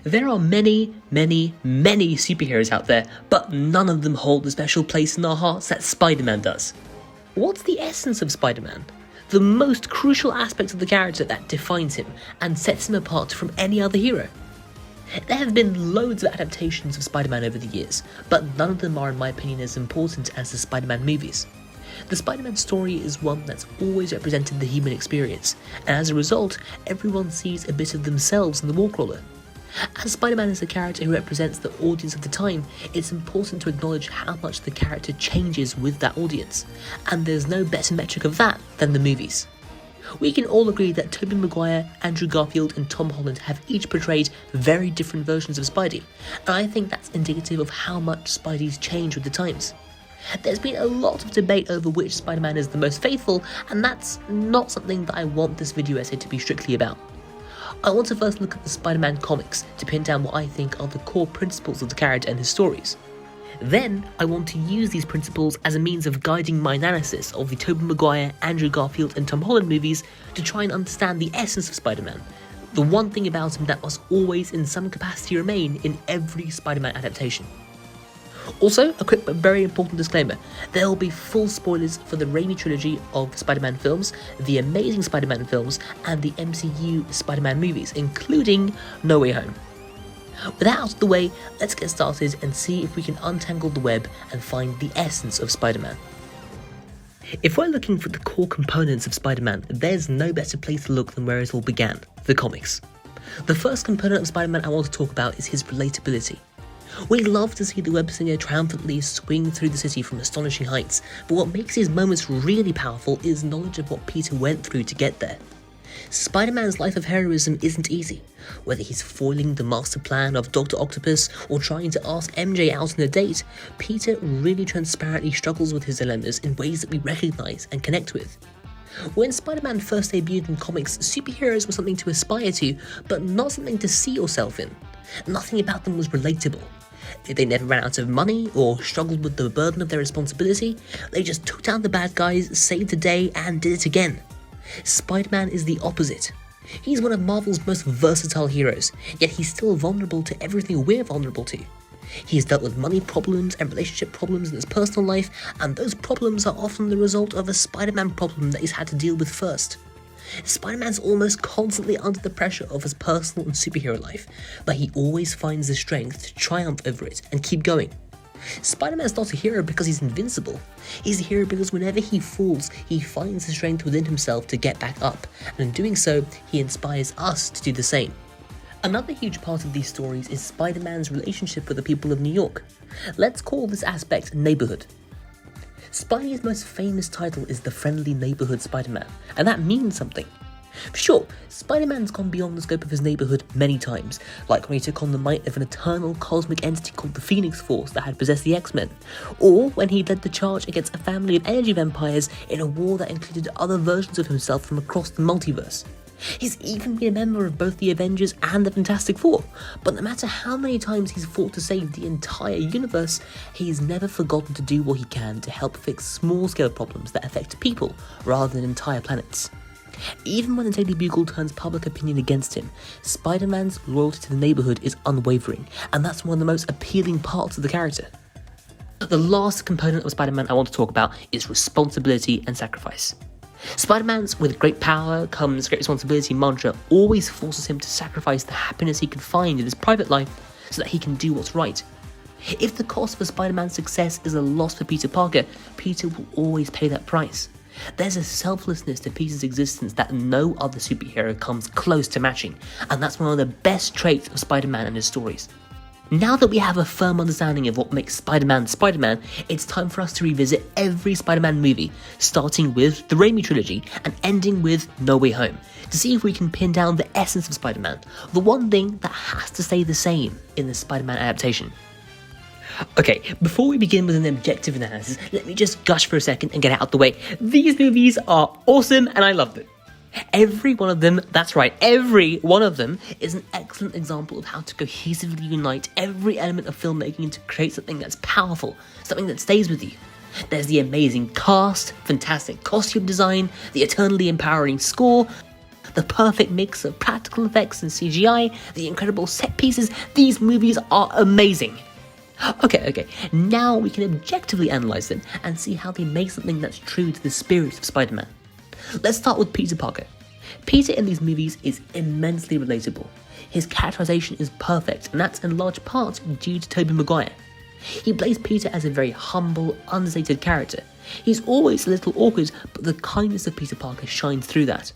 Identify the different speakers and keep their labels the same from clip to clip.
Speaker 1: There are many, many, many superheroes out there, but none of them hold the special place in our hearts that Spider-Man does. What's the essence of Spider-Man? The most crucial aspect of the character that defines him and sets him apart from any other hero. There have been loads of adaptations of Spider-Man over the years, but none of them are, in my opinion, as important as the Spider-Man movies. The Spider-Man story is one that's always represented the human experience, and as a result, everyone sees a bit of themselves in the Wallcrawler. As Spider-Man is a character who represents the audience of the time, it's important to acknowledge how much the character changes with that audience, and there's no better metric of that than the movies. We can all agree that Tobey Maguire, Andrew Garfield and Tom Holland have each portrayed very different versions of Spidey, and I think that's indicative of how much Spidey's changed with the times. There's been a lot of debate over which Spider-Man is the most faithful, and that's not something that I want this video essay to be strictly about. I want to first look at the Spider-Man comics to pin down what I think are the core principles of the character and his stories. Then, I want to use these principles as a means of guiding my analysis of the Tobey Maguire, Andrew Garfield and Tom Holland movies to try and understand the essence of Spider-Man, the one thing about him that must always in some capacity remain in every Spider-Man adaptation. Also, a quick but very important disclaimer, there will be full spoilers for the Raimi trilogy of Spider-Man films, the Amazing Spider-Man films, and the MCU Spider-Man movies, including No Way Home. With that out of the way, let's get started and see if we can untangle the web and find the essence of Spider-Man. If we're looking for the core components of Spider-Man, there's no better place to look than where it all began, the comics. The first component of Spider-Man I want to talk about is his relatability. We love to see the web singer triumphantly swing through the city from astonishing heights, but what makes his moments really powerful is knowledge of what Peter went through to get there. Spider-Man's life of heroism isn't easy. Whether he's foiling the master plan of Dr. Octopus or trying to ask MJ out on a date, Peter really transparently struggles with his dilemmas in ways that we recognise and connect with. When Spider-Man first debuted in comics, superheroes were something to aspire to, but not something to see yourself in. Nothing about them was relatable. They never ran out of money or struggled with the burden of their responsibility. They just took down the bad guys, saved the day, and did it again. Spider-Man is the opposite. He's one of Marvel's most versatile heroes, yet he's still vulnerable to everything we're vulnerable to. He's dealt with money problems and relationship problems in his personal life, and those problems are often the result of a Spider-Man problem that he's had to deal with first. Spider-Man's almost constantly under the pressure of his personal and superhero life, but he always finds the strength to triumph over it and keep going. Spider-Man's not a hero because he's invincible. He's a hero because whenever he falls, he finds the strength within himself to get back up, and in doing so, he inspires us to do the same. Another huge part of these stories is Spider-Man's relationship with the people of New York. Let's call this aspect neighborhood. Spidey's most famous title is the Friendly Neighborhood Spider-Man, and that means something. Sure, Spider-Man's gone beyond the scope of his neighborhood many times, like when he took on the might of an eternal cosmic entity called the Phoenix Force that had possessed the X-Men, or when he led the charge against a family of energy vampires in a war that included other versions of himself from across the multiverse. He's even been a member of both the Avengers and the Fantastic Four, but no matter how many times he's fought to save the entire universe, he's never forgotten to do what he can to help fix small-scale problems that affect people rather than entire planets. Even when the Daily Bugle turns public opinion against him, Spider-Man's loyalty to the neighborhood is unwavering, and that's one of the most appealing parts of the character. The last component of Spider-Man I want to talk about is responsibility and sacrifice. Spider-Man's "with great power comes great responsibility" mantra always forces him to sacrifice the happiness he can find in his private life so that he can do what's right. If the cost for Spider-Man's success is a loss for Peter Parker, Peter will always pay that price. There's a selflessness to Peter's existence that no other superhero comes close to matching, and that's one of the best traits of Spider-Man and his stories. Now that we have a firm understanding of what makes Spider-Man Spider-Man, it's time for us to revisit every Spider-Man movie, starting with the Raimi Trilogy and ending with No Way Home, to see if we can pin down the essence of Spider-Man, the one thing that has to stay the same in the Spider-Man adaptation. Okay, before we begin with an objective analysis, let me just gush for a second and get it out the way. These movies are awesome and I love them. Every one of them, that's right, every one of them is an excellent example of how to cohesively unite every element of filmmaking to create something that's powerful, something that stays with you. There's the amazing cast, fantastic costume design, the eternally empowering score, the perfect mix of practical effects and CGI, the incredible set pieces. These movies are amazing. Okay, now we can objectively analyse them and see how they make something that's true to the spirit of Spider-Man. Let's start with Peter Parker. Peter in these movies is immensely relatable. His characterization is perfect, and that's in large part due to Tobey Maguire. He plays Peter as a very humble, understated character. He's always a little awkward, but the kindness of Peter Parker shines through that.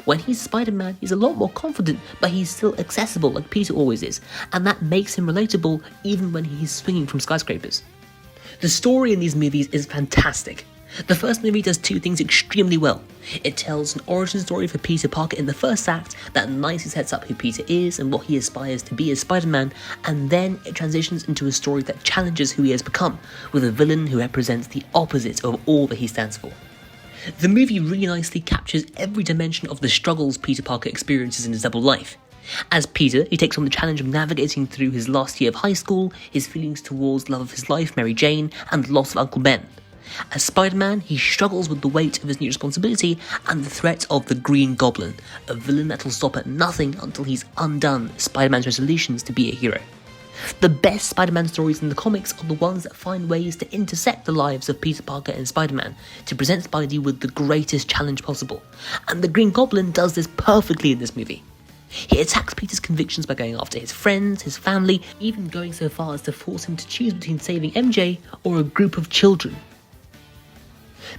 Speaker 1: When he's Spider-Man, he's a lot more confident, but he's still accessible like Peter always is, and that makes him relatable even when he's swinging from skyscrapers. The story in these movies is fantastic. The first movie does two things extremely well. It tells an origin story for Peter Parker in the first act that nicely sets up who Peter is and what he aspires to be as Spider-Man, and then it transitions into a story that challenges who he has become, with a villain who represents the opposite of all that he stands for. The movie really nicely captures every dimension of the struggles Peter Parker experiences in his double life. As Peter, he takes on the challenge of navigating through his last year of high school, his feelings towards the love of his life, Mary Jane, and the loss of Uncle Ben. As Spider-Man, he struggles with the weight of his new responsibility and the threat of the Green Goblin, a villain that will stop at nothing until he's undone Spider-Man's resolutions to be a hero. The best Spider-Man stories in the comics are the ones that find ways to intersect the lives of Peter Parker and Spider-Man to present Spidey with the greatest challenge possible, and the Green Goblin does this perfectly in this movie. He attacks Peter's convictions by going after his friends, his family, even going so far as to force him to choose between saving MJ or a group of children.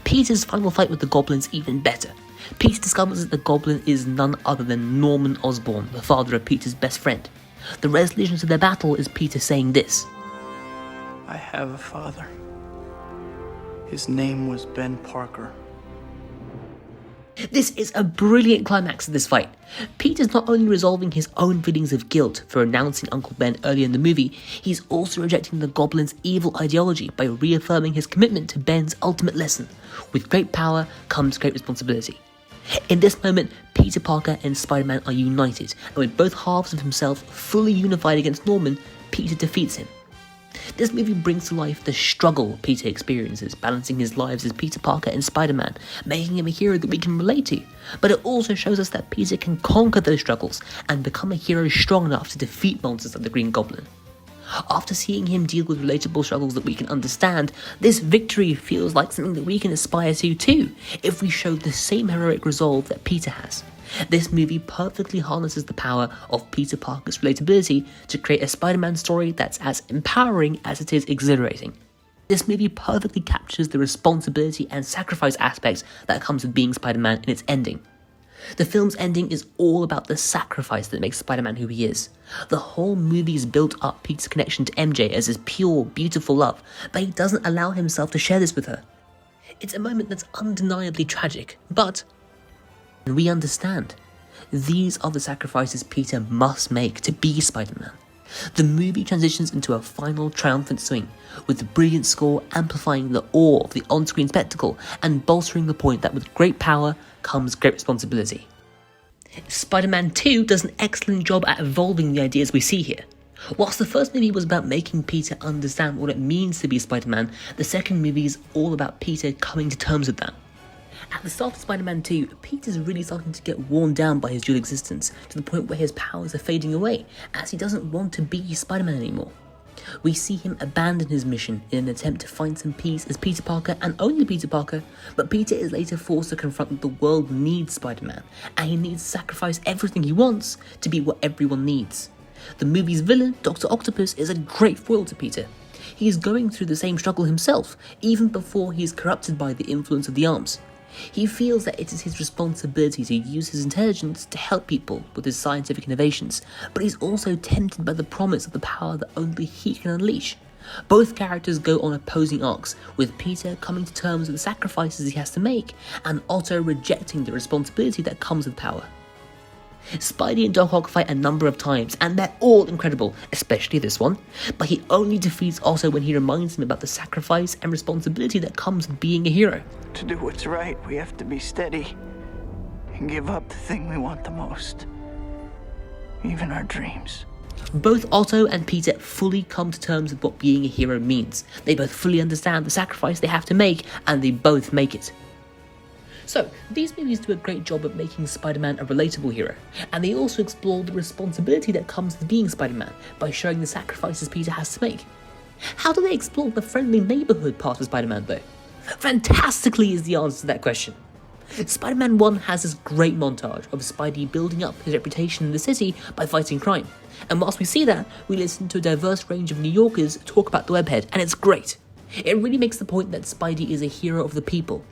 Speaker 1: Peter's final fight with the Goblin's even better. Peter discovers that the Goblin is none other than Norman Osborn, the father of Peter's best friend. The resolution to their battle is Peter saying this:
Speaker 2: I have a father. His name was Ben Parker.
Speaker 1: This is a brilliant climax of this fight. Peter's not only resolving his own feelings of guilt for renouncing Uncle Ben earlier in the movie, he's also rejecting the Goblin's evil ideology by reaffirming his commitment to Ben's ultimate lesson: with great power comes great responsibility. In this moment, Peter Parker and Spider-Man are united, and with both halves of himself fully unified against Norman, Peter defeats him. This movie brings to life the struggle Peter experiences, balancing his lives as Peter Parker and Spider-Man, making him a hero that we can relate to. But it also shows us that Peter can conquer those struggles and become a hero strong enough to defeat monsters like the Green Goblin. After seeing him deal with relatable struggles that we can understand, this victory feels like something that we can aspire to too, if we show the same heroic resolve that Peter has. This movie perfectly harnesses the power of Peter Parker's relatability to create a Spider-Man story that's as empowering as it is exhilarating. This movie perfectly captures the responsibility and sacrifice aspects that comes with being Spider-Man in its ending. The film's ending is all about the sacrifice that makes Spider-Man who he is. The whole movie's built up Peter's connection to MJ as his pure, beautiful love, but he doesn't allow himself to share this with her. It's a moment that's undeniably tragic, but we understand. These are the sacrifices Peter must make to be Spider-Man. The movie transitions into a final triumphant swing, with the brilliant score amplifying the awe of the on-screen spectacle and bolstering the point that with great power comes great responsibility. Spider-Man 2 does an excellent job at evolving the ideas we see here. Whilst the first movie was about making Peter understand what it means to be Spider-Man, the second movie is all about Peter coming to terms with that. At the start of Spider-Man 2, Peter's really starting to get worn down by his dual existence, to the point where his powers are fading away, as he doesn't want to be Spider-Man anymore. We see him abandon his mission in an attempt to find some peace as Peter Parker and only Peter Parker, but Peter is later forced to confront that the world needs Spider-Man, and he needs to sacrifice everything he wants to be what everyone needs. The movie's villain, Dr. Octopus, is a great foil to Peter. He is going through the same struggle himself, even before he is corrupted by the influence of the arms. He feels that it is his responsibility to use his intelligence to help people with his scientific innovations, but he's also tempted by the promise of the power that only he can unleash. Both characters go on opposing arcs, with Peter coming to terms with the sacrifices he has to make, and Otto rejecting the responsibility that comes with power. Spidey and Doc Ock fight a number of times, and they're all incredible, especially this one, but he only defeats Otto when he reminds him about the sacrifice and responsibility that comes with being a hero.
Speaker 2: To do what's right, we have to be steady and give up the thing we want the most, even our dreams.
Speaker 1: Both Otto and Peter fully come to terms with what being a hero means. They both fully understand the sacrifice they have to make, and they both make it. So, these movies do a great job at making Spider-Man a relatable hero, and they also explore the responsibility that comes with being Spider-Man by showing the sacrifices Peter has to make. How do they explore the friendly neighborhood part of Spider-Man though? Fantastically is the answer to that question. Spider-Man 1 has this great montage of Spidey building up his reputation in the city by fighting crime, and whilst we see that, we listen to a diverse range of New Yorkers talk about the webhead, and it's great. It really makes the point that Spidey is a hero of the people.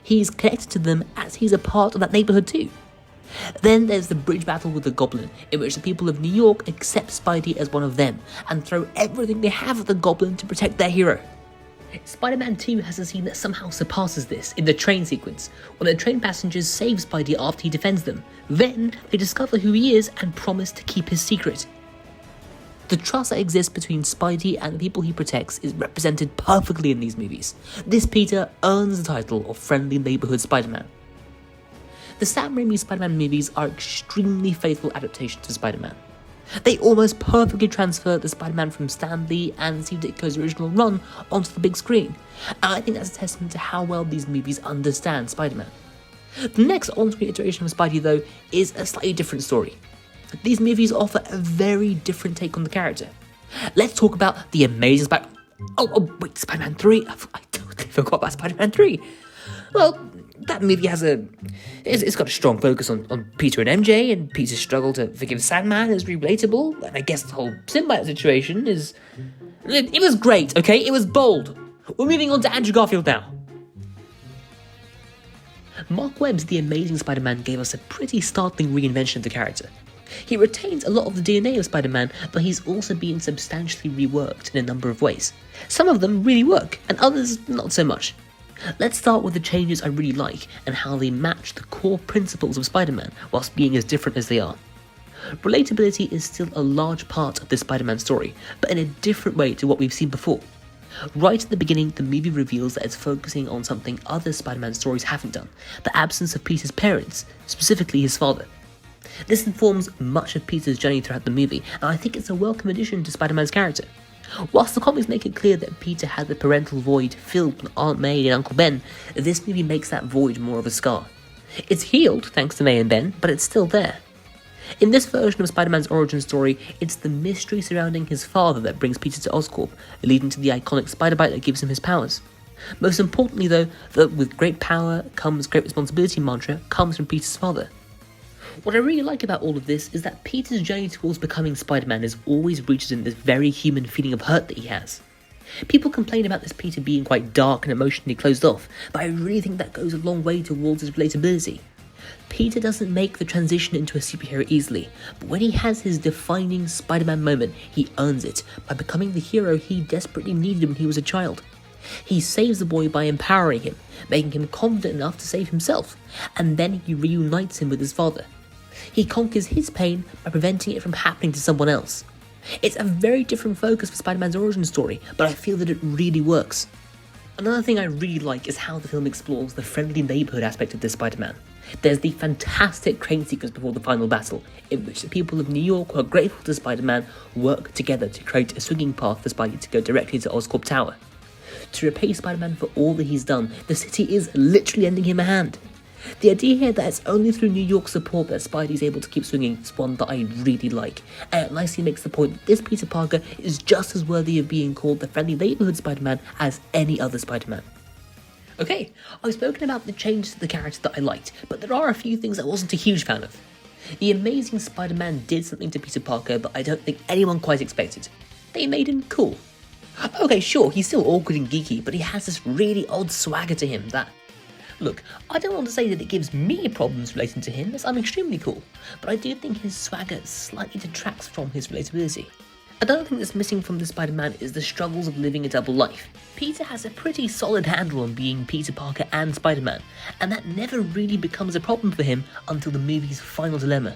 Speaker 1: He's connected to them as he's a part of that neighborhood too. Then there's the bridge battle with the Goblin, in which the people of New York accept Spidey as one of them, and throw everything they have at the Goblin to protect their hero. Spider-Man 2 has a scene that somehow surpasses this in the train sequence, when the train passengers save Spidey after he defends them. Then, they discover who he is and promise to keep his secret. The trust that exists between Spidey and the people he protects is represented perfectly in these movies. This Peter earns the title of Friendly Neighborhood Spider-Man. The Sam Raimi Spider-Man movies are extremely faithful adaptations of Spider-Man. They almost perfectly transfer the Spider-Man from Stan Lee and Steve Ditko's original run onto the big screen, and I think that's a testament to how well these movies understand Spider-Man. The next on-screen iteration of Spidey, though, is a slightly different story. These movies offer a very different take on the character. Let's talk about the amazing wait, Spider-Man 3? I totally forgot about Spider-Man 3. Well, that movie it's got a strong focus on Peter and MJ, and Peter's struggle to forgive Sandman is relatable, and I guess the whole symbiote situation it was great, okay? It was bold. We're moving on to Andrew Garfield now. Mark Webb's The Amazing Spider-Man gave us a pretty startling reinvention of the character. He retains a lot of the DNA of Spider-Man, but he's also been substantially reworked in a number of ways. Some of them really work, and others not so much. Let's start with the changes I really like, and how they match the core principles of Spider-Man, whilst being as different as they are. Relatability is still a large part of this Spider-Man story, but in a different way to what we've seen before. Right at the beginning, the movie reveals that it's focusing on something other Spider-Man stories haven't done, the absence of Peter's parents, specifically his father. This informs much of Peter's journey throughout the movie, and I think it's a welcome addition to Spider-Man's character. Whilst the comics make it clear that Peter had the parental void filled with Aunt May and Uncle Ben, this movie makes that void more of a scar. It's healed thanks to May and Ben, but it's still there. In this version of Spider-Man's origin story, it's the mystery surrounding his father that brings Peter to Oscorp, leading to the iconic spider bite that gives him his powers. Most importantly though, that with great power comes great responsibility mantra comes from Peter's father. What I really like about all of this is that Peter's journey towards becoming Spider-Man is always rooted in this very human feeling of hurt that he has. People complain about this Peter being quite dark and emotionally closed off, but I really think that goes a long way towards his relatability. Peter doesn't make the transition into a superhero easily, but when he has his defining Spider-Man moment, he earns it by becoming the hero he desperately needed when he was a child. He saves the boy by empowering him, making him confident enough to save himself, and then he reunites him with his father. He conquers his pain by preventing it from happening to someone else. It's a very different focus for Spider-Man's origin story, but I feel that it really works. Another thing I really like is how the film explores the friendly neighborhood aspect of this Spider-Man. There's the fantastic train sequence before the final battle, in which the people of New York who are grateful to Spider-Man work together to create a swinging path for Spidey to go directly to Oscorp Tower. To repay Spider-Man for all that he's done, the city is literally lending him a hand. The idea here that it's only through New York's support that Spidey's able to keep swinging is one that I really like, and it nicely makes the point that this Peter Parker is just as worthy of being called the friendly neighborhood Spider-Man as any other Spider-Man. Okay, I've spoken about the changes to the character that I liked, but there are a few things I wasn't a huge fan of. The Amazing Spider-Man did something to Peter Parker, but I don't think anyone quite expected. They made him cool. Okay, sure, he's still awkward and geeky, but he has this really odd swagger to him that... Look, I don't want to say that it gives me problems relating to him, as I'm extremely cool, but I do think his swagger slightly detracts from his relatability. Another thing that's missing from the Spider-Man is the struggles of living a double life. Peter has a pretty solid handle on being Peter Parker and Spider-Man, and that never really becomes a problem for him until the movie's final dilemma.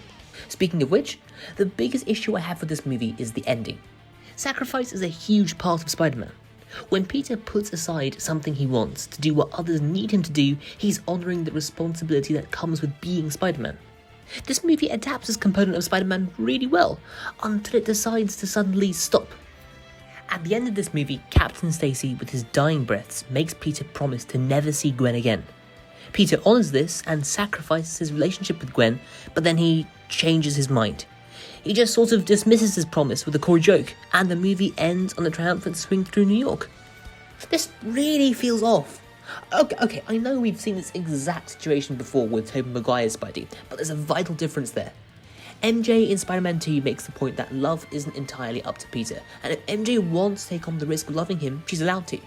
Speaker 1: Speaking of which, the biggest issue I have with this movie is the ending. Sacrifice is a huge part of Spider-Man. When Peter puts aside something he wants to do what others need him to do, he's honouring the responsibility that comes with being Spider-Man. This movie adapts this component of Spider-Man really well, until it decides to suddenly stop. At the end of this movie, Captain Stacy, with his dying breaths, makes Peter promise to never see Gwen again. Peter honours this and sacrifices his relationship with Gwen, but then he changes his mind. He just sort of dismisses his promise with a core joke, and the movie ends on a triumphant swing through New York. This really feels off. Okay, I know we've seen this exact situation before with Tobey Maguire's Spidey, but there's a vital difference there. MJ in Spider-Man 2 makes the point that love isn't entirely up to Peter, and if MJ wants to take on the risk of loving him, she's allowed to.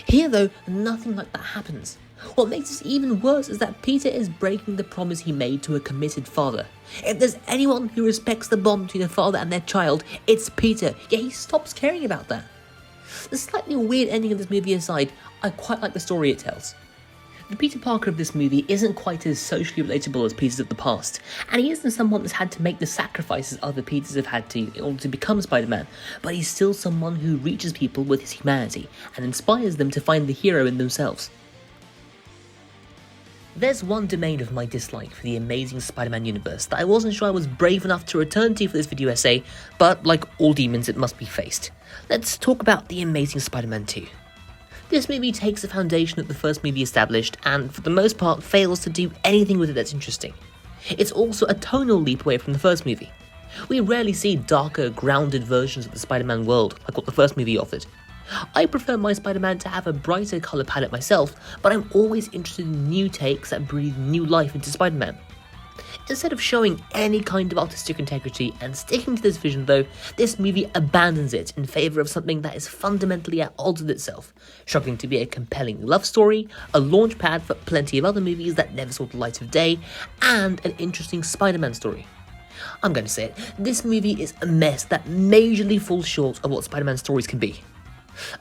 Speaker 1: Here though, nothing like that happens. What makes this even worse is that Peter is breaking the promise he made to a committed father. If there's anyone who respects the bond between a father and their child, it's Peter, yet he stops caring about that. The slightly weird ending of this movie aside, I quite like the story it tells. The Peter Parker of this movie isn't quite as socially relatable as Peters of the past, and he isn't someone that's had to make the sacrifices other Peters have had to in order to become Spider-Man, but he's still someone who reaches people with his humanity and inspires them to find the hero in themselves. There's one domain of my dislike for the Amazing Spider-Man universe that I wasn't sure I was brave enough to return to for this video essay, but like all demons it must be faced. Let's talk about The Amazing Spider-Man 2. This movie takes the foundation that the first movie established and, for the most part, fails to do anything with it that's interesting. It's also a tonal leap away from the first movie. We rarely see darker, grounded versions of the Spider-Man world like what the first movie offered. I prefer my Spider-Man to have a brighter colour palette myself, but I'm always interested in new takes that breathe new life into Spider-Man. Instead of showing any kind of artistic integrity and sticking to this vision though, this movie abandons it in favour of something that is fundamentally at odds with itself, struggling to be a compelling love story, a launchpad for plenty of other movies that never saw the light of day, and an interesting Spider-Man story. I'm going to say it, this movie is a mess that majorly falls short of what Spider-Man stories can be.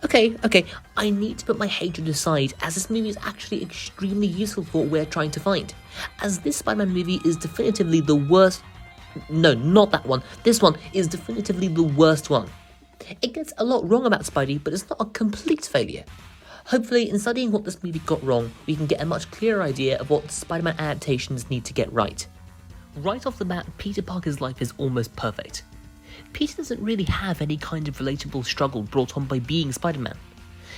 Speaker 1: Okay, I need to put my hatred aside, as this movie is actually extremely useful for what we're trying to find. As this Spider-Man movie is definitively the worst... No, not that one. This one is definitively the worst one. It gets a lot wrong about Spidey, but it's not a complete failure. Hopefully, in studying what this movie got wrong, we can get a much clearer idea of what Spider-Man adaptations need to get right. Right off the bat, Peter Parker's life is almost perfect. Peter doesn't really have any kind of relatable struggle brought on by being Spider-Man.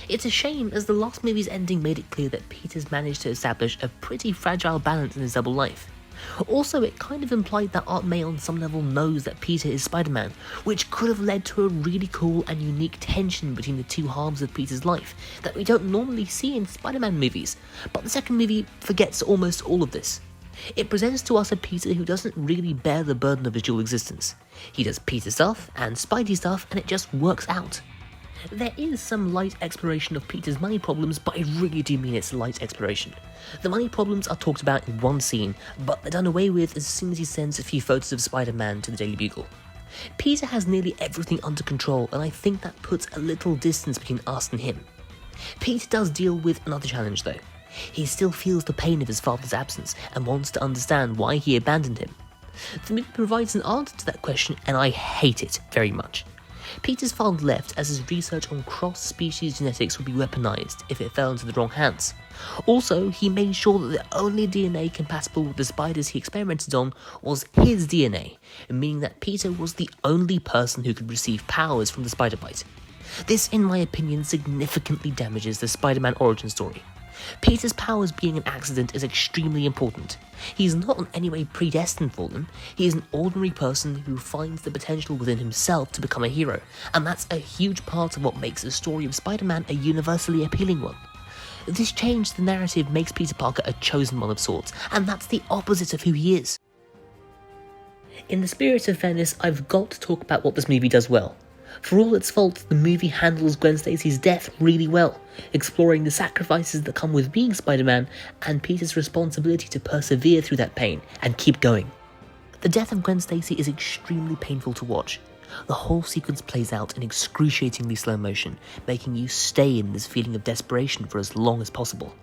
Speaker 1: It's a shame, as the last movie's ending made it clear that Peter's managed to establish a pretty fragile balance in his double life. Also, it kind of implied that Aunt May on some level knows that Peter is Spider-Man, which could have led to a really cool and unique tension between the two halves of Peter's life that we don't normally see in Spider-Man movies, but the second movie forgets almost all of this. It presents to us a Peter who doesn't really bear the burden of his dual existence. He does Peter stuff and Spidey stuff, and it just works out. There is some light exploration of Peter's money problems, but I really do mean it's light exploration. The money problems are talked about in one scene, but they're done away with as soon as he sends a few photos of Spider-Man to the Daily Bugle. Peter has nearly everything under control, and I think that puts a little distance between us and him. Peter does deal with another challenge though. He still feels the pain of his father's absence and wants to understand why he abandoned him. The movie provides an answer to that question, and I hate it very much. Peter's father left as his research on cross-species genetics would be weaponized if it fell into the wrong hands. Also, he made sure that the only DNA compatible with the spiders he experimented on was his DNA, meaning that Peter was the only person who could receive powers from the spider bite. This, in my opinion, significantly damages the Spider-Man origin story. Peter's powers being an accident is extremely important. He's not in any way predestined for them. He is an ordinary person who finds the potential within himself to become a hero, and that's a huge part of what makes the story of Spider-Man a universally appealing one. This change to the narrative makes Peter Parker a chosen one of sorts, and that's the opposite of who he is. In the spirit of fairness, I've got to talk about what this movie does well. For all its faults, the movie handles Gwen Stacy's death really well, exploring the sacrifices that come with being Spider-Man and Peter's responsibility to persevere through that pain and keep going. The death of Gwen Stacy is extremely painful to watch. The whole sequence plays out in excruciatingly slow motion, making you stay in this feeling of desperation for as long as possible.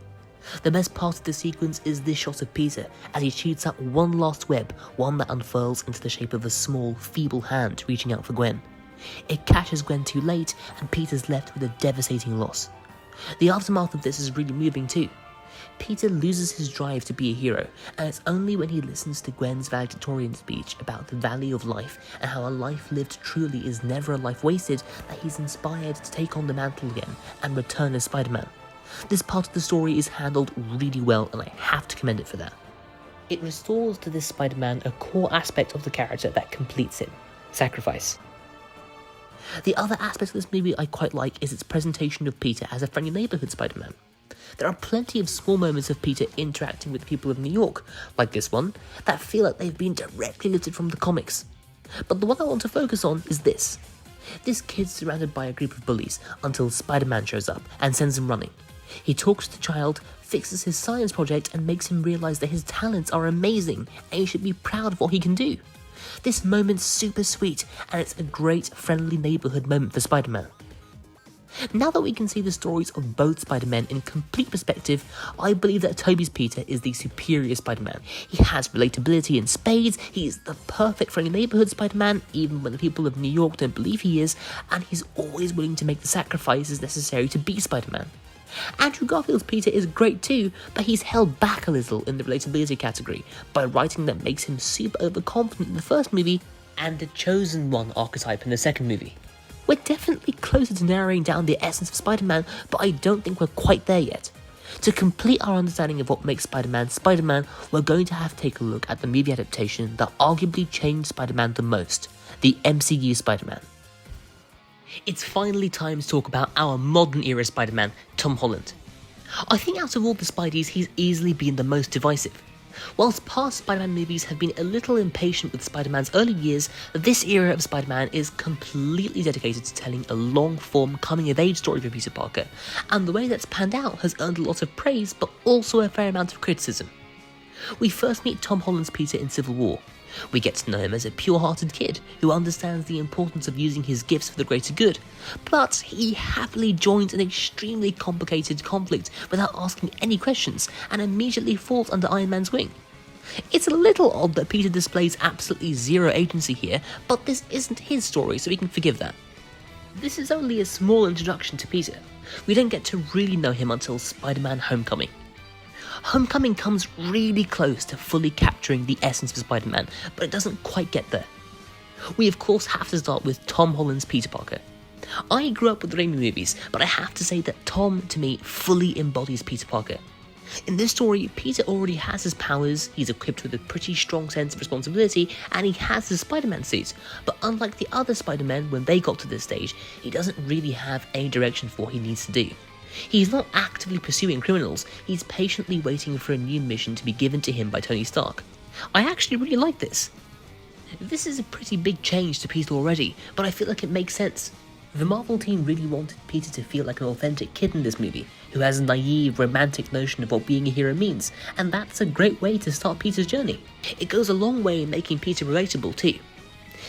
Speaker 1: The best part of the sequence is this shot of Peter as he shoots up one last web, one that unfurls into the shape of a small, feeble hand reaching out for Gwen. It catches Gwen too late, and Peter's left with a devastating loss. The aftermath of this is really moving too. Peter loses his drive to be a hero, and it's only when he listens to Gwen's valedictorian speech about the value of life and how a life lived truly is never a life wasted that he's inspired to take on the mantle again and return as Spider-Man. This part of the story is handled really well, and I have to commend it for that. It restores to this Spider-Man a core aspect of the character that completes him: sacrifice. The other aspect of this movie I quite like is its presentation of Peter as a friendly neighbourhood Spider-Man. There are plenty of small moments of Peter interacting with the people of New York, like this one, that feel like they've been directly lifted from the comics. But the one I want to focus on is this. This kid's surrounded by a group of bullies until Spider-Man shows up and sends him running. He talks to the child, fixes his science project, and makes him realise that his talents are amazing and he should be proud of what he can do. This moment's super sweet, and it's a great friendly neighbourhood moment for Spider-Man. Now that we can see the stories of both Spider-Men in complete perspective, I believe that Tobey's Peter is the superior Spider-Man. He has relatability in spades, he is the perfect friendly neighbourhood Spider-Man, even when the people of New York don't believe he is, and he's always willing to make the sacrifices necessary to be Spider-Man. Andrew Garfield's Peter is great too, but he's held back a little in the relatability category by writing that makes him super overconfident in the first movie and the chosen one archetype in the second movie. We're definitely closer to narrowing down the essence of Spider-Man, but I don't think we're quite there yet. To complete our understanding of what makes Spider-Man Spider-Man, we're going to have to take a look at the movie adaptation that arguably changed Spider-Man the most, the MCU Spider-Man. It's finally time to talk about our modern era Spider-Man, Tom Holland. I think out of all the Spideys, he's easily been the most divisive. Whilst past Spider-Man movies have been a little impatient with Spider-Man's early years, this era of Spider-Man is completely dedicated to telling a long-form coming-of-age story for Peter Parker, and the way that's panned out has earned a lot of praise, but also a fair amount of criticism. We first meet Tom Holland's Peter in Civil War. We get to know him as a pure-hearted kid who understands the importance of using his gifts for the greater good, but he happily joins an extremely complicated conflict without asking any questions and immediately falls under Iron Man's wing. It's a little odd that Peter displays absolutely zero agency here, but this isn't his story, so we can forgive that. This is only a small introduction to Peter. We don't get to really know him until Spider-Man Homecoming. Homecoming comes really close to fully capturing the essence of Spider-Man, but it doesn't quite get there. We of course have to start with Tom Holland's Peter Parker. I grew up with the Raimi movies, but I have to say that Tom, to me, fully embodies Peter Parker. In this story, Peter already has his powers, he's equipped with a pretty strong sense of responsibility, and he has his Spider-Man suit, but unlike the other Spider-Men when they got to this stage, he doesn't really have any direction for what he needs to do. He's not actively pursuing criminals, he's patiently waiting for a new mission to be given to him by Tony Stark. I actually really like this. This is a pretty big change to Peter already, but I feel like it makes sense. The Marvel team really wanted Peter to feel like an authentic kid in this movie, who has a naive, romantic notion of what being a hero means, and that's a great way to start Peter's journey. It goes a long way in making Peter relatable too.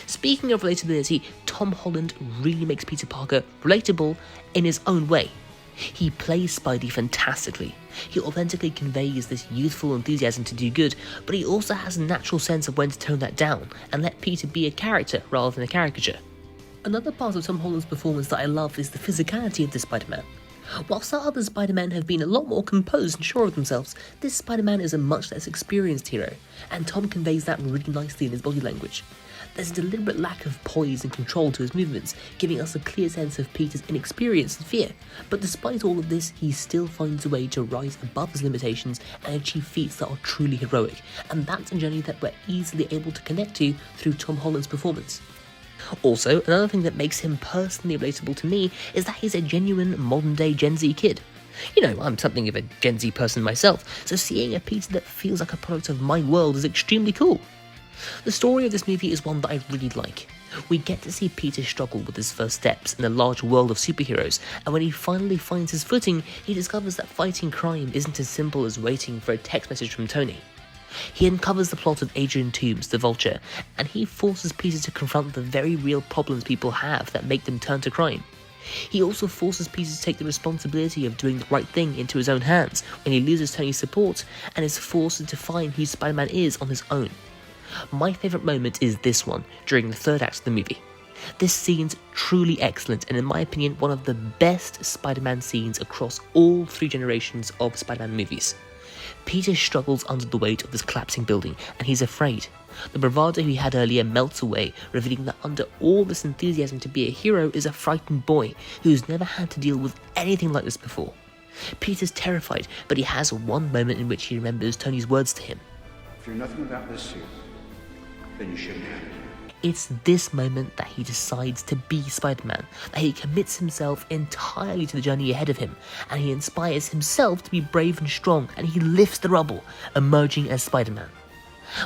Speaker 1: Speaking of relatability, Tom Holland really makes Peter Parker relatable in his own way. He plays Spidey fantastically. He authentically conveys this youthful enthusiasm to do good, but he also has a natural sense of when to tone that down and let Peter be a character rather than a caricature. Another part of Tom Holland's performance that I love is the physicality of this Spider-Man. Whilst our other Spider-Men have been a lot more composed and sure of themselves, this Spider-Man is a much less experienced hero, and Tom conveys that really nicely in his body language. There's a deliberate lack of poise and control to his movements, giving us a clear sense of Peter's inexperience and fear, but despite all of this, he still finds a way to rise above his limitations and achieve feats that are truly heroic, and that's a journey that we're easily able to connect to through Tom Holland's performance. Also, another thing that makes him personally relatable to me is that he's a genuine modern-day Gen Z kid. You know, I'm something of a Gen Z person myself, so seeing a Peter that feels like a product of my world is extremely cool. The story of this movie is one that I really like. We get to see Peter struggle with his first steps in a large world of superheroes, and when he finally finds his footing, he discovers that fighting crime isn't as simple as waiting for a text message from Tony. He uncovers the plot of Adrian Toomes, the Vulture, and he forces Peter to confront the very real problems people have that make them turn to crime. He also forces Peter to take the responsibility of doing the right thing into his own hands when he loses Tony's support and is forced to define who Spider-Man is on his own. My favourite moment is this one, during the third act of the movie. This scene's truly excellent and in my opinion one of the best Spider-Man scenes across all three generations of Spider-Man movies. Peter struggles under the weight of this collapsing building and he's afraid. The bravado he had earlier melts away, revealing that under all this enthusiasm to be a hero is a frightened boy who's never had to deal with anything like this before. Peter's terrified, but he has one moment in which he remembers Tony's words to him.
Speaker 3: If you're nothing without this suit, then you shouldn't have it.
Speaker 1: It's this moment that he decides to be Spider-Man, that he commits himself entirely to the journey ahead of him, and he inspires himself to be brave and strong, and he lifts the rubble, emerging as Spider-Man.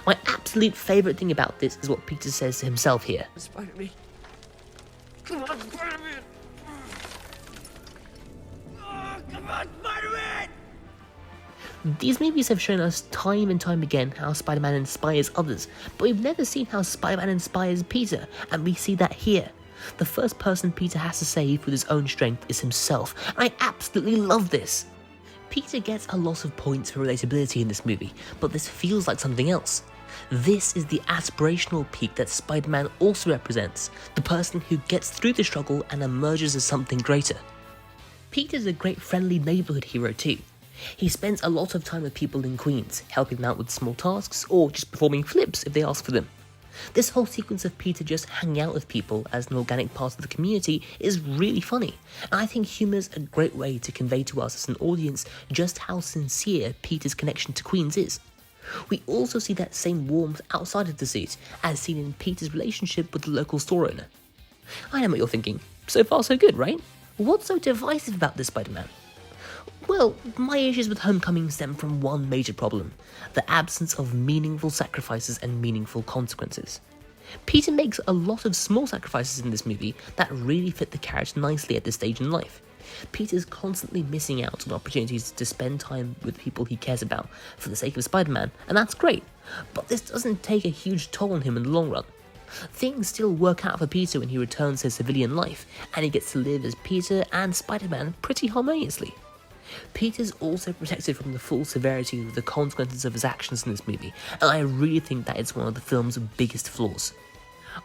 Speaker 1: My absolute favourite thing about this is what Peter says to himself here.
Speaker 2: Spider-Man. Come on, Spider-Man! Oh, come on, Spider-Man!
Speaker 1: These movies have shown us time and time again how Spider-Man inspires others, but we've never seen how Spider-Man inspires Peter, and we see that here. The first person Peter has to save with his own strength is himself, and I absolutely love this. Peter gets a lot of points for relatability in this movie, but this feels like something else. This is the aspirational peak that Spider-Man also represents, the person who gets through the struggle and emerges as something greater. Peter's a great friendly neighbourhood hero too. He spends a lot of time with people in Queens, helping them out with small tasks or just performing flips if they ask for them. This whole sequence of Peter just hanging out with people as an organic part of the community is really funny, and I think humour's a great way to convey to us as an audience just how sincere Peter's connection to Queens is. We also see that same warmth outside of the suit, as seen in Peter's relationship with the local store owner. I know what you're thinking, so far so good, right? What's so divisive about this Spider-Man? Well, my issues with Homecoming stem from one major problem: the absence of meaningful sacrifices and meaningful consequences. Peter makes a lot of small sacrifices in this movie that really fit the character nicely at this stage in life. Peter's constantly missing out on opportunities to spend time with people he cares about for the sake of Spider-Man, and that's great, but this doesn't take a huge toll on him in the long run. Things still work out for Peter when he returns to civilian life, and he gets to live as Peter and Spider-Man pretty harmoniously. Peter's also protected from the full severity of the consequences of his actions in this movie, and I really think that it's one of the film's biggest flaws.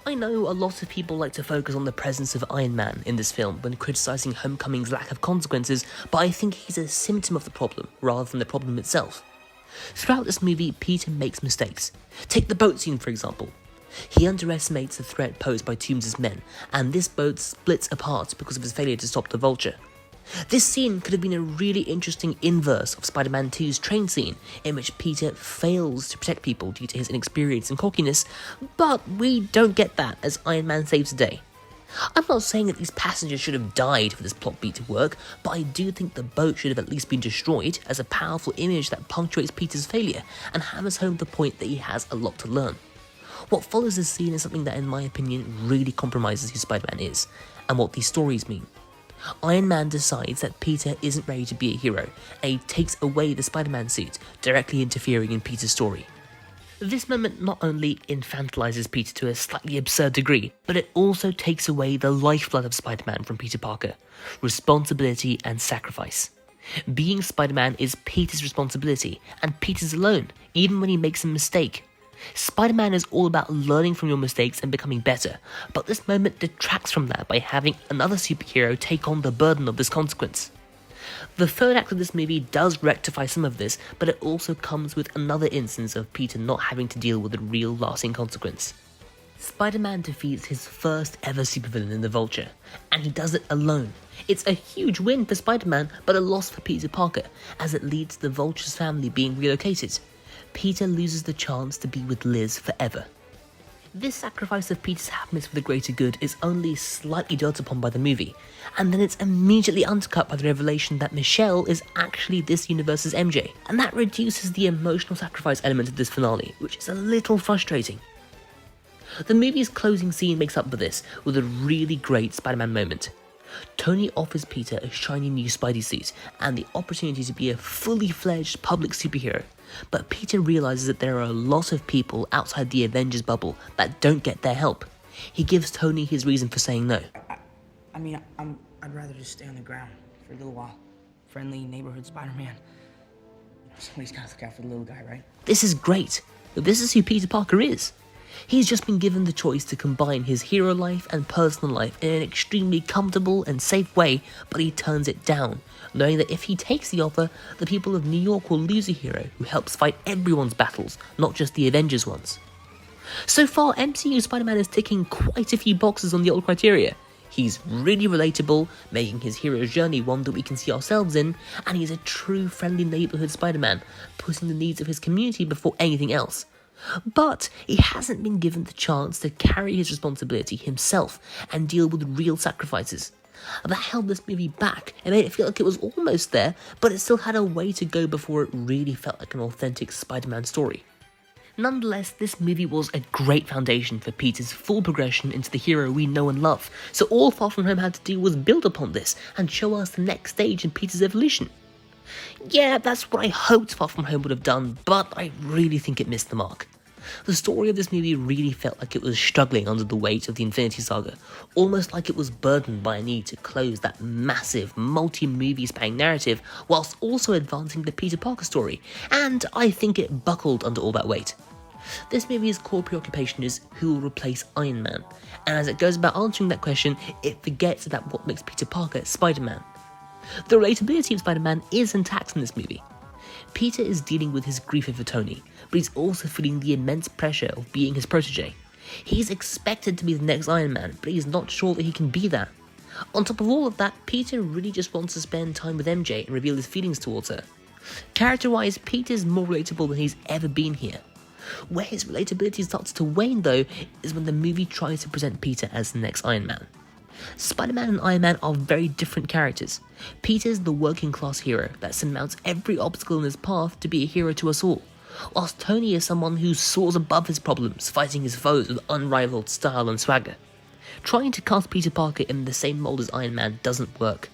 Speaker 1: I know a lot of people like to focus on the presence of Iron Man in this film when criticising Homecoming's lack of consequences, but I think he's a symptom of the problem rather than the problem itself. Throughout this movie, Peter makes mistakes. Take the boat scene for example. He underestimates the threat posed by Toomes' men, and this boat splits apart because of his failure to stop the Vulture. This scene could have been a really interesting inverse of Spider-Man 2's train scene, in which Peter fails to protect people due to his inexperience and cockiness, but we don't get that as Iron Man saves the day. I'm not saying that these passengers should have died for this plot beat to work, but I do think the boat should have at least been destroyed as a powerful image that punctuates Peter's failure and hammers home the point that he has a lot to learn. What follows this scene is something that in my opinion really compromises who Spider-Man is, and what these stories mean. Iron Man decides that Peter isn't ready to be a hero, and he takes away the Spider-Man suit, directly interfering in Peter's story. This moment not only infantilizes Peter to a slightly absurd degree, but it also takes away the lifeblood of Spider-Man from Peter Parker: responsibility and sacrifice. Being Spider-Man is Peter's responsibility, and Peter's alone, even when he makes a mistake. Spider-Man is all about learning from your mistakes and becoming better, but this moment detracts from that by having another superhero take on the burden of this consequence. The third act of this movie does rectify some of this, but it also comes with another instance of Peter not having to deal with a real lasting consequence. Spider-Man defeats his first ever supervillain in the Vulture, and he does it alone. It's a huge win for Spider-Man, but a loss for Peter Parker, as it leads to the Vulture's family being relocated. Peter loses the chance to be with Liz forever. This sacrifice of Peter's happiness for the greater good is only slightly dwelt upon by the movie, and then it's immediately undercut by the revelation that Michelle is actually this universe's MJ, and that reduces the emotional sacrifice element of this finale, which is a little frustrating. The movie's closing scene makes up for this with a really great Spider-Man moment. Tony offers Peter a shiny new Spidey suit and the opportunity to be a fully fledged public superhero, but Peter realises that there are a lot of people outside the Avengers bubble that don't get their help. He gives Tony his reason for saying no.
Speaker 4: I'd rather just stay on the ground for a little while. Friendly neighborhood Spider-Man. Somebody's gotta look out for the little guy, right?
Speaker 1: This is great. This is who Peter Parker is. He's just been given the choice to combine his hero life and personal life in an extremely comfortable and safe way, but he turns it down, knowing that if he takes the offer, the people of New York will lose a hero who helps fight everyone's battles, not just the Avengers ones. So far, MCU Spider-Man is ticking quite a few boxes on the old criteria. He's really relatable, making his hero's journey one that we can see ourselves in, and he's a true friendly neighborhood Spider-Man, putting the needs of his community before anything else. But he hasn't been given the chance to carry his responsibility himself and deal with real sacrifices. That held this movie back and made it feel like it was almost there, but it still had a way to go before it really felt like an authentic Spider-Man story. Nonetheless, this movie was a great foundation for Peter's full progression into the hero we know and love, so all Far From Home had to do was build upon this and show us the next stage in Peter's evolution. Yeah, that's what I hoped Far From Home would have done, but I really think it missed the mark. The story of this movie really felt like it was struggling under the weight of the Infinity Saga, almost like it was burdened by a need to close that massive, multi-movie spanning narrative whilst also advancing the Peter Parker story, and I think it buckled under all that weight. This movie's core preoccupation is who will replace Iron Man, and as it goes about answering that question, it forgets about what makes Peter Parker Spider-Man. The relatability of Spider-Man is intact in this movie. Peter is dealing with his grief over Tony, but he's also feeling the immense pressure of being his protege. He's expected to be the next Iron Man, but he's not sure that he can be that. On top of all of that, Peter really just wants to spend time with MJ and reveal his feelings towards her. Character-wise, Peter's more relatable than he's ever been here. Where his relatability starts to wane though, is when the movie tries to present Peter as the next Iron Man. Spider-Man and Iron Man are very different characters. Peter's the working class hero that surmounts every obstacle in his path to be a hero to us all, whilst Tony is someone who soars above his problems, fighting his foes with unrivaled style and swagger. Trying to cast Peter Parker in the same mold as Iron Man doesn't work.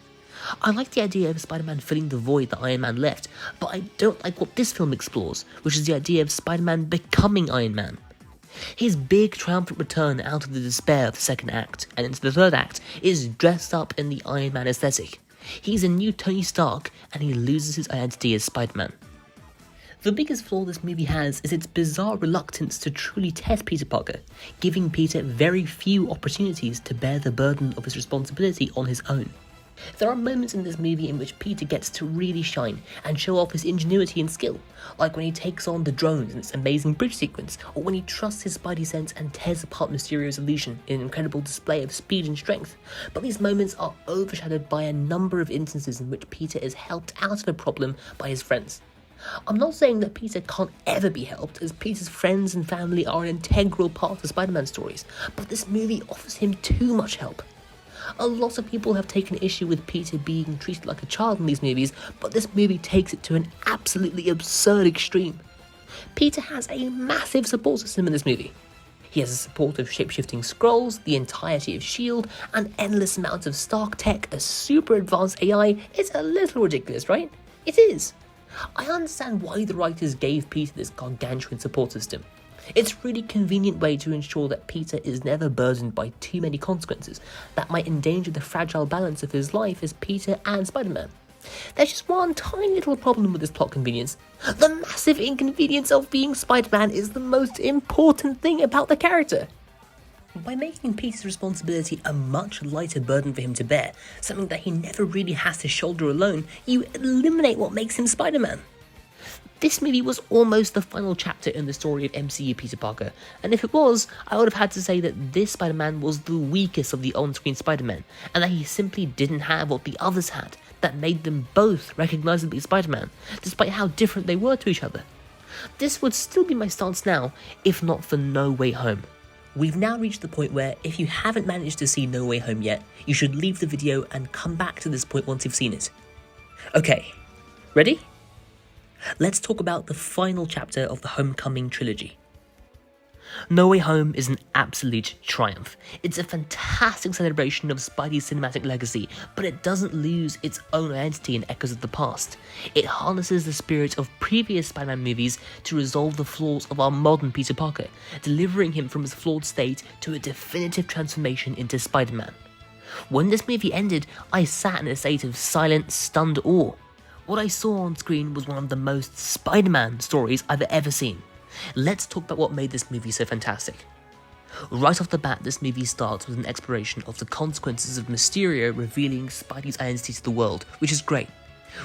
Speaker 1: I like the idea of Spider-Man filling the void that Iron Man left, but I don't like what this film explores, which is the idea of Spider-Man becoming Iron Man. His big triumphant return out of the despair of the second act and into the third act is dressed up in the Iron Man aesthetic. He's a new Tony Stark and he loses his identity as Spider-Man. The biggest flaw this movie has is its bizarre reluctance to truly test Peter Parker, giving Peter very few opportunities to bear the burden of his responsibility on his own. There are moments in this movie in which Peter gets to really shine and show off his ingenuity and skill, like when he takes on the drones in its amazing bridge sequence, or when he trusts his Spidey sense and tears apart Mysterio's illusion in an incredible display of speed and strength. But these moments are overshadowed by a number of instances in which Peter is helped out of a problem by his friends. I'm not saying that Peter can't ever be helped, as Peter's friends and family are an integral part of Spider-Man stories, but this movie offers him too much help. A lot of people have taken issue with Peter being treated like a child in these movies, but this movie takes it to an absolutely absurd extreme. Peter has a massive support system in this movie. He has the support of shape-shifting Skrulls, the entirety of S.H.I.E.L.D., and endless amounts of Stark tech, a super advanced AI. It's a little ridiculous, right? It is. I understand why the writers gave Peter this gargantuan support system. It's a really convenient way to ensure that Peter is never burdened by too many consequences that might endanger the fragile balance of his life as Peter and Spider-Man. There's just one tiny little problem with this plot convenience. The massive inconvenience of being Spider-Man is the most important thing about the character. By making Peter's responsibility a much lighter burden for him to bear, something that he never really has to shoulder alone, you eliminate what makes him Spider-Man. This movie was almost the final chapter in the story of MCU Peter Parker, and if it was, I would have had to say that this Spider-Man was the weakest of the on-screen Spider-Men, and that he simply didn't have what the others had that made them both recognisably Spider-Man, despite how different they were to each other. This would still be my stance now, if not for No Way Home. We've now reached the point where, if you haven't managed to see No Way Home yet, you should leave the video and come back to this point once you've seen it. Okay, ready? Let's talk about the final chapter of the Homecoming trilogy. No Way Home is an absolute triumph. It's a fantastic celebration of Spidey's cinematic legacy, but it doesn't lose its own identity and echoes of the past. It harnesses the spirit of previous Spider-Man movies to resolve the flaws of our modern Peter Parker, delivering him from his flawed state to a definitive transformation into Spider-Man. When this movie ended, I sat in a state of silent, stunned awe. What I saw on screen was one of the most Spider-Man stories I've ever seen. Let's talk about what made this movie so fantastic. Right off the bat, this movie starts with an exploration of the consequences of Mysterio revealing Spidey's identity to the world, which is great.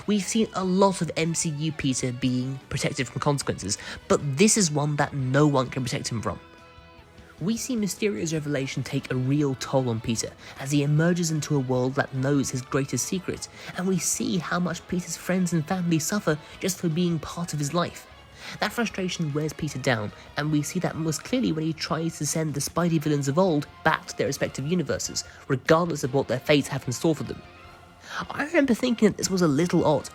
Speaker 1: We've seen a lot of MCU Peter being protected from consequences, but this is one that no one can protect him from. We see Mysterio's revelation take a real toll on Peter as he emerges into a world that knows his greatest secret, and we see how much Peter's friends and family suffer just for being part of his life. That frustration wears Peter down, and we see that most clearly when he tries to send the Spidey villains of old back to their respective universes, regardless of what their fates have in store for them. I remember thinking that this was a little odd.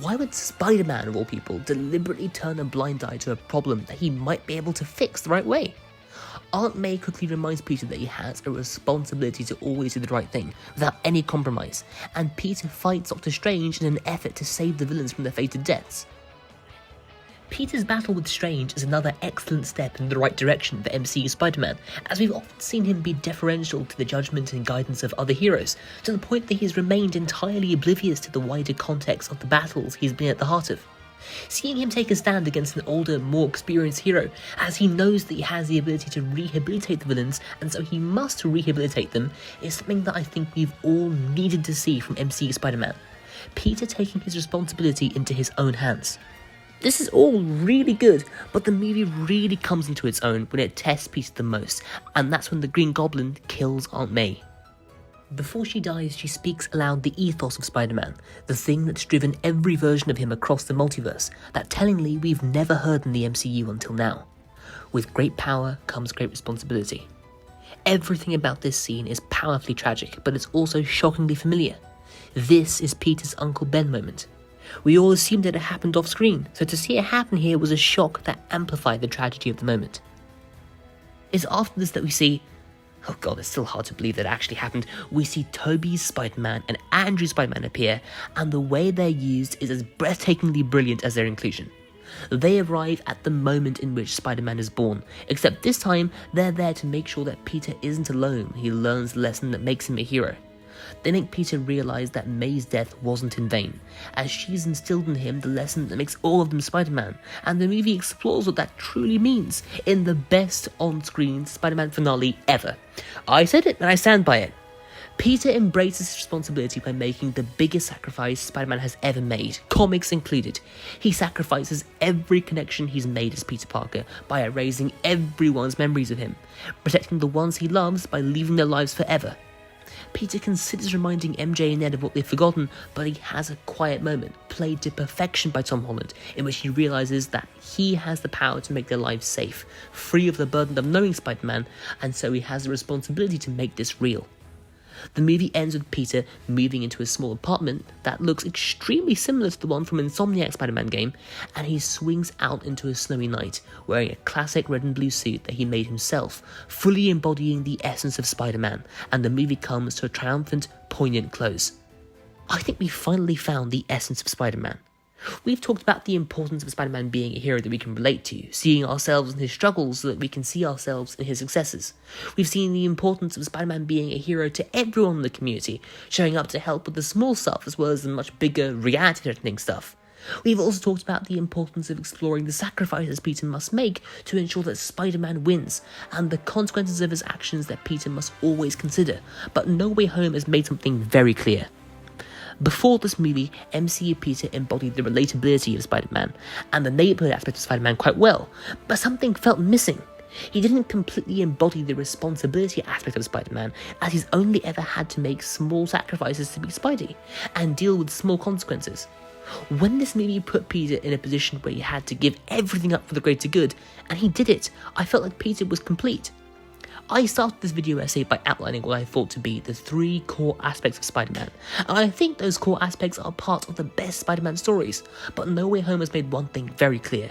Speaker 1: Why would Spider-Man, of all people, deliberately turn a blind eye to a problem that he might be able to fix the right way? Aunt May quickly reminds Peter that he has a responsibility to always do the right thing, without any compromise, and Peter fights Doctor Strange in an effort to save the villains from their fated deaths. Peter's battle with Strange is another excellent step in the right direction for MCU Spider-Man, as we've often seen him be deferential to the judgment and guidance of other heroes, to the point that he has remained entirely oblivious to the wider context of the battles he's been at the heart of. Seeing him take a stand against an older, more experienced hero, as he knows that he has the ability to rehabilitate the villains, and so he must rehabilitate them, is something that I think we've all needed to see from MCU Spider-Man. Peter taking his responsibility into his own hands. This is all really good, but the movie really comes into its own when it tests Peter the most, and that's when the Green Goblin kills Aunt May. Before she dies, she speaks aloud the ethos of Spider-Man, the thing that's driven every version of him across the multiverse, that tellingly we've never heard in the MCU until now. With great power comes great responsibility. Everything about this scene is powerfully tragic, but it's also shockingly familiar. This is Peter's Uncle Ben moment. We all assumed that it happened off screen, so to see it happen here was a shock that amplified the tragedy of the moment. It's after this that we see, oh god, it's still hard to believe that it actually happened, we see Tobey's Spider-Man and Andrew's Spider-Man appear, and the way they're used is as breathtakingly brilliant as their inclusion. They arrive at the moment in which Spider-Man is born, except this time they're there to make sure that Peter isn't alone when he learns the lesson that makes him a hero. They make Peter realise that May's death wasn't in vain, as she's instilled in him the lesson that makes all of them Spider-Man, and the movie explores what that truly means in the best on-screen Spider-Man finale ever. I said it and I stand by it. Peter embraces his responsibility by making the biggest sacrifice Spider-Man has ever made, comics included. He sacrifices every connection he's made as Peter Parker by erasing everyone's memories of him, protecting the ones he loves by leaving their lives forever. Peter considers reminding MJ and Ned of what they've forgotten, but he has a quiet moment, played to perfection by Tom Holland, in which he realises that he has the power to make their lives safe, free of the burden of knowing Spider-Man, and so he has the responsibility to make this real. The movie ends with Peter moving into a small apartment that looks extremely similar to the one from Insomniac's Spider-Man game, and he swings out into a snowy night, wearing a classic red and blue suit that he made himself, fully embodying the essence of Spider-Man, and the movie comes to a triumphant, poignant close. I think we finally found the essence of Spider-Man. We've talked about the importance of Spider-Man being a hero that we can relate to, seeing ourselves in his struggles so that we can see ourselves in his successes. We've seen the importance of Spider-Man being a hero to everyone in the community, showing up to help with the small stuff as well as the much bigger, reality-threatening stuff. We've also talked about the importance of exploring the sacrifices Peter must make to ensure that Spider-Man wins, and the consequences of his actions that Peter must always consider, but No Way Home has made something very clear. Before this movie, MCU Peter embodied the relatability of Spider-Man, and the neighbourhood aspect of Spider-Man quite well, but something felt missing. He didn't completely embody the responsibility aspect of Spider-Man, as he's only ever had to make small sacrifices to be Spidey, and deal with small consequences. When this movie put Peter in a position where he had to give everything up for the greater good, and he did it, I felt like Peter was complete. I started this video essay by outlining what I thought to be the 3 core aspects of Spider-Man, and I think those core aspects are part of the best Spider-Man stories, but No Way Home has made one thing very clear.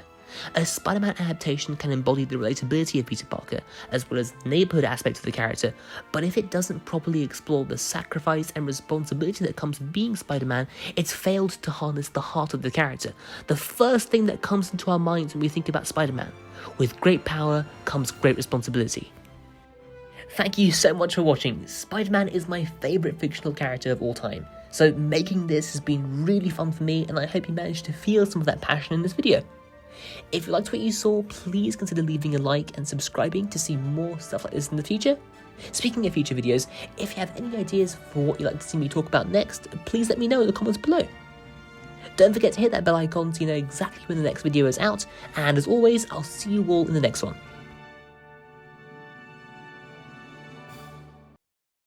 Speaker 1: A Spider-Man adaptation can embody the relatability of Peter Parker, as well as the neighbourhood aspects of the character, but if it doesn't properly explore the sacrifice and responsibility that comes with being Spider-Man, it's failed to harness the heart of the character, the first thing that comes into our minds when we think about Spider-Man. With great power comes great responsibility. Thank you so much for watching. Spider-Man is my favourite fictional character of all time, so making this has been really fun for me, and I hope you managed to feel some of that passion in this video. If you liked what you saw, please consider leaving a like and subscribing to see more stuff like this in the future. Speaking of future videos, if you have any ideas for what you'd like to see me talk about next, please let me know in the comments below. Don't forget to hit that bell icon so you know exactly when the next video is out, and as always, I'll see you all in the next one.